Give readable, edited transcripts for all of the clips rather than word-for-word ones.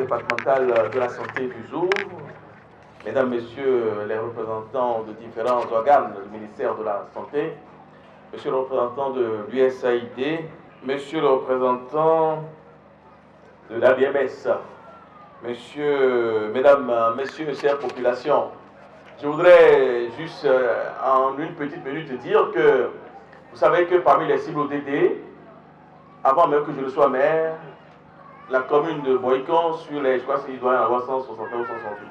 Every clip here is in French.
départemental de la santé du Zour, mesdames, messieurs les représentants de différents organes du ministère de la Santé, monsieur le représentant de l'USAID, monsieur le représentant de l'ABMS, mesdames, messieurs, chères populations, je voudrais juste en une petite minute dire que vous savez que parmi les cibles ODD, avant même que je ne sois maire, la commune de Boïcon, sur les, je crois qu'il doit y en avoir 161 ou 168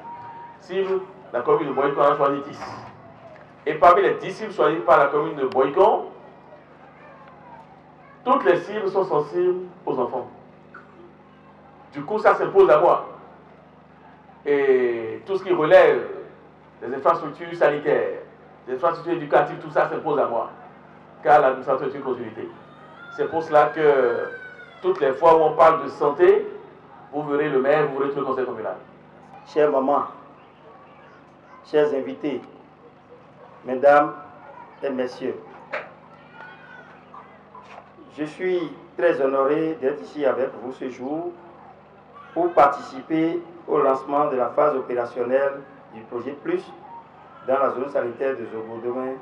cibles, la commune de Boïcon a choisi 10. Et parmi les 10 cibles choisies par la commune de Boïcon, toutes les cibles sont sensibles aux enfants. Du coup, ça s'impose à moi. Et tout ce qui relève des infrastructures sanitaires, des infrastructures éducatives, tout ça s'impose à moi. Car l'administration est une continuité. C'est pour cela que toutes les fois où on parle de santé, vous verrez le maire, vous verrez tout le conseil communal. Chère maman, chers invités, mesdames et messieurs, je suis très honoré d'être ici avec vous ce jour pour participer au lancement de la phase opérationnelle du projet Plus dans la zone sanitaire de Zogodomé,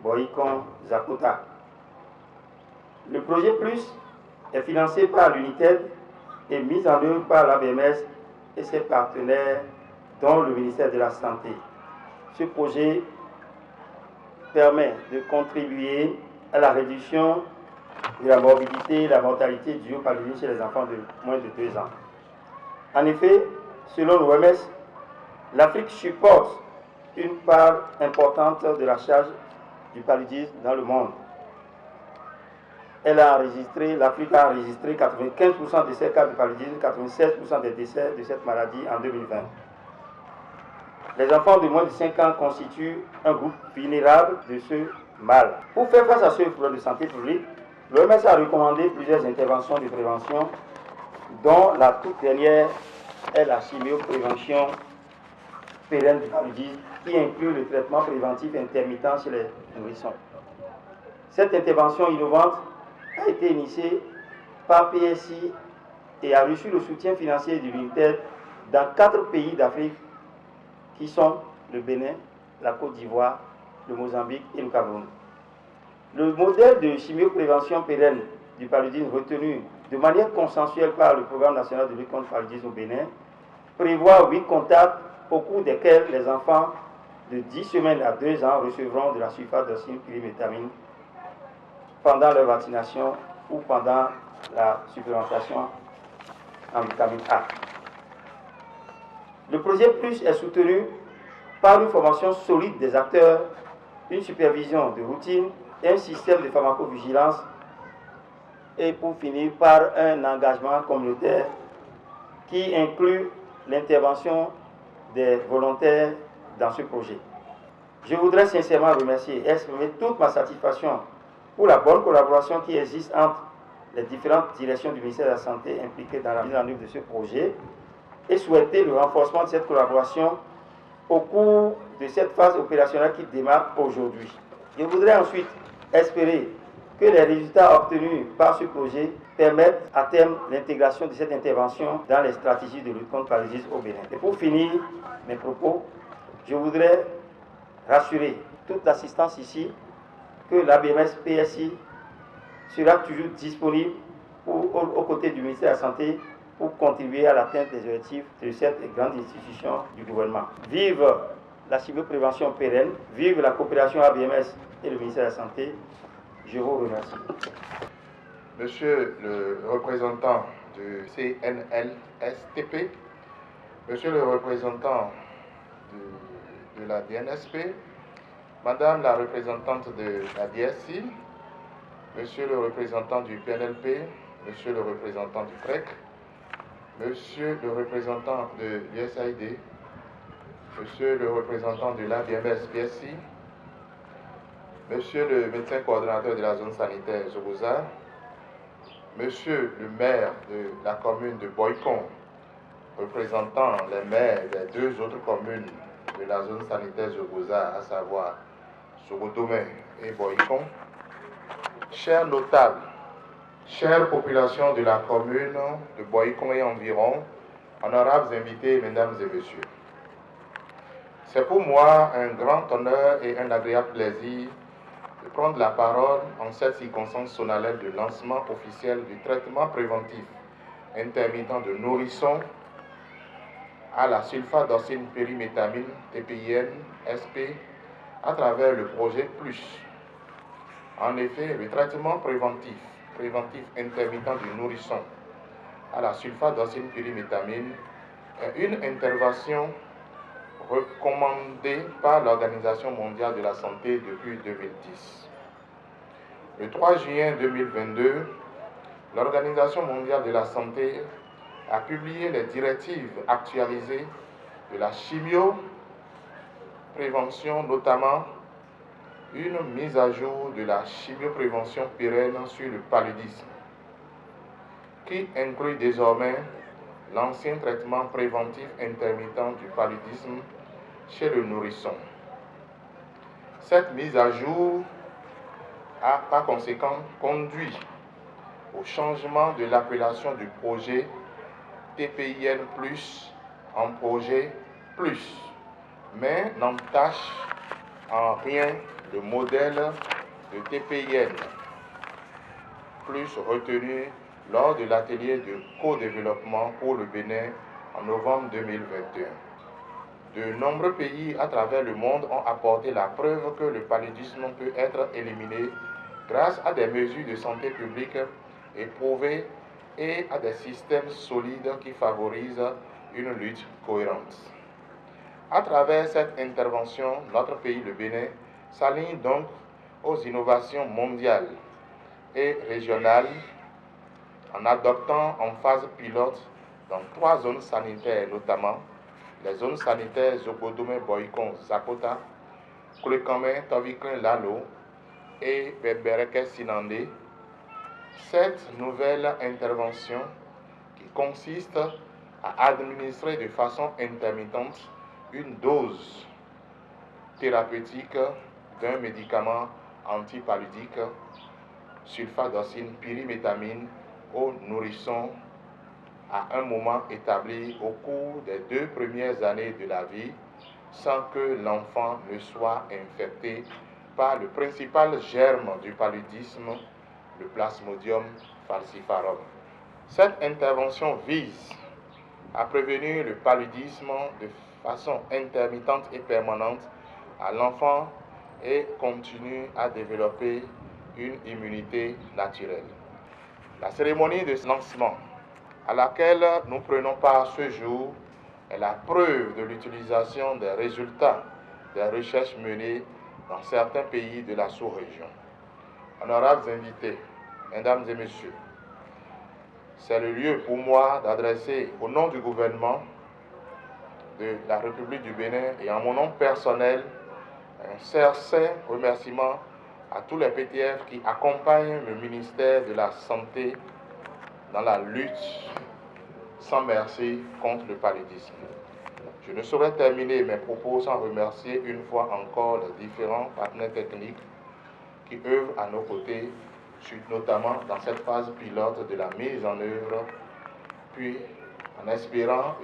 Boïcon, Zakota. Le projet Plus est financé par l'UNITED et mis en œuvre par l'ABMS et ses partenaires, dont le ministère de la Santé. Ce projet permet de contribuer à la réduction de la morbidité et la mortalité due au paludisme chez les enfants de moins de 2 ans. En effet, selon l'OMS, l'Afrique supporte une part importante de la charge du paludisme dans le monde. L'Afrique a enregistré 95% de ces cas de paludisme, 96% des décès de cette maladie en 2020. Les enfants de moins de 5 ans constituent un groupe vulnérable de ce mal. Pour faire face à ce problème de santé publique, l'OMS a recommandé plusieurs interventions de prévention, dont la toute dernière est la chimioprévention pérenne du paludisme, qui inclut le traitement préventif intermittent chez les nourrissons. Cette intervention innovante a été initiée par PSI et a reçu le soutien financier de l'UNITED dans 4 pays d'Afrique qui sont le Bénin, la Côte d'Ivoire, le Mozambique et le Cameroun. Le modèle de chimioprévention pérenne du paludisme retenu de manière consensuelle par le Programme national de lutte contre le paludisme au Bénin prévoit 8 contacts au cours desquels les enfants de 10 semaines à 2 ans recevront de la sulfatosylpyrimétamine pendant leur vaccination ou pendant la supplémentation en vitamine A. Le projet Plus est soutenu par une formation solide des acteurs, une supervision de routine et un système de pharmacovigilance, et pour finir par un engagement communautaire qui inclut l'intervention des volontaires dans ce projet. Je voudrais sincèrement remercier et exprimer toute ma satisfaction pour la bonne collaboration qui existe entre les différentes directions du ministère de la Santé impliquées dans la mise en œuvre de ce projet et souhaiter le renforcement de cette collaboration au cours de cette phase opérationnelle qui démarre aujourd'hui. Je voudrais ensuite espérer que les résultats obtenus par ce projet permettent à terme l'intégration de cette intervention dans les stratégies de lutte contre le paludisme au Bénin. Et pour finir mes propos, je voudrais rassurer toute l'assistance ici que l'ABMS PSI sera toujours disponible aux côtés du ministère de la Santé pour contribuer à l'atteinte des objectifs de cette grande institution du gouvernement. Vive la chimioprévention pérenne, vive la coopération ABMS et le ministère de la Santé. Je vous remercie. Monsieur le représentant du CNLSTP, monsieur le représentant de la DNSP, madame la représentante de la DSI, monsieur le représentant du PNLP, monsieur le représentant du CREC, monsieur le représentant de l'USAID, monsieur le représentant de l'ABMS PSI, monsieur le médecin coordonnateur de la zone sanitaire Zogoza, monsieur le maire de la commune de Boïcon, représentant les maires des 2 autres communes de la zone sanitaire Zogoza, à savoir Sogodomé et Boïcon, chers notables, chère population de la commune de Boïcon et environ, honorables invités, mesdames et messieurs, c'est pour moi un grand honneur et un agréable plaisir de prendre la parole en cette circonstance solennelle de lancement officiel du traitement préventif intermittent de nourrissons à la sulfadorcine pyrimétamine TPIN SP à travers le projet PLUS. En effet, le traitement préventif intermittent du nourrisson à la sulfadorcine pyrimétamine est une intervention recommandée par l'Organisation mondiale de la santé depuis 2010. Le 3 juin 2022, l'Organisation mondiale de la santé a publié les directives actualisées de la chimioprévention, notamment une mise à jour de la chimioprévention pérenne sur le paludisme, qui inclut désormais l'ancien traitement préventif intermittent du paludisme chez le nourrisson. Cette mise à jour a par conséquent conduit au changement de l'appellation du projet TPIN Plus en projet Plus, mais n'entache en rien le modèle de TPIN Plus retenu lors de l'atelier de co-développement pour le Bénin en novembre 2021. De nombreux pays à travers le monde ont apporté la preuve que le paludisme peut être éliminé grâce à des mesures de santé publique éprouvées et à des systèmes solides qui favorisent une lutte cohérente. À travers cette intervention, notre pays, le Bénin, s'aligne donc aux innovations mondiales et régionales en adoptant en phase pilote dans 3 zones sanitaires, notamment les zones sanitaires Zogodomé, Boycon, Zakota, Klekame, Toviklen, Lalo et Bebereke, Sinandé. Cette nouvelle intervention qui consiste à administrer de façon intermittente une dose thérapeutique d'un médicament antipaludique, sulfadorcine pyrimétamine, aux nourrissons à un moment établi au cours des 2 premières années de la vie, sans que l'enfant ne soit infecté par le principal germe du paludisme, le Plasmodium falciparum. Cette intervention vise à prévenir le paludisme de façon intermittente et permanente à l'enfant et continue à développer une immunité naturelle. La cérémonie de lancement à laquelle nous prenons part ce jour est la preuve de l'utilisation des résultats des recherches menées dans certains pays de la sous-région. Honorables invités, mesdames et messieurs, c'est le lieu pour moi d'adresser au nom du gouvernement de la République du Bénin et en mon nom personnel un sincère remerciement à tous les PTF qui accompagnent le ministère de la Santé dans la lutte sans merci contre le paludisme. Je ne saurais terminer mes propos sans remercier une fois encore les différents partenaires techniques qui œuvrent à nos côtés, notamment dans cette phase pilote de la mise en œuvre, puis en espérant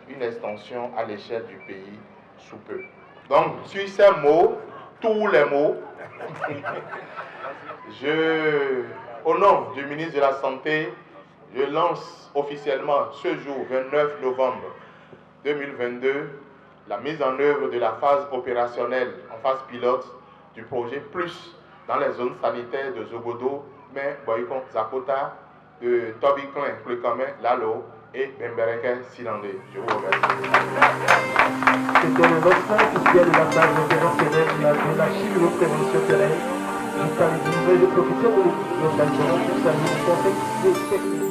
une extension à l'échelle du pays sous peu. Donc, sur ces mots, tous les mots, au nom du ministre de la Santé, je lance officiellement ce jour, 29 novembre 2022, la mise en œuvre de la phase opérationnelle en phase pilote du projet PLUS dans les zones sanitaires de Zogodo, Mais, Boycon, Zakota, de Toviklen, Klekame, Lalo et Bembereke, Sinandé. Je vous remercie. C'était le lancement officiel de la base opérationnelle de la chimioprévention pérenne. Je profite de l'occasion pour saluer le conseil technique.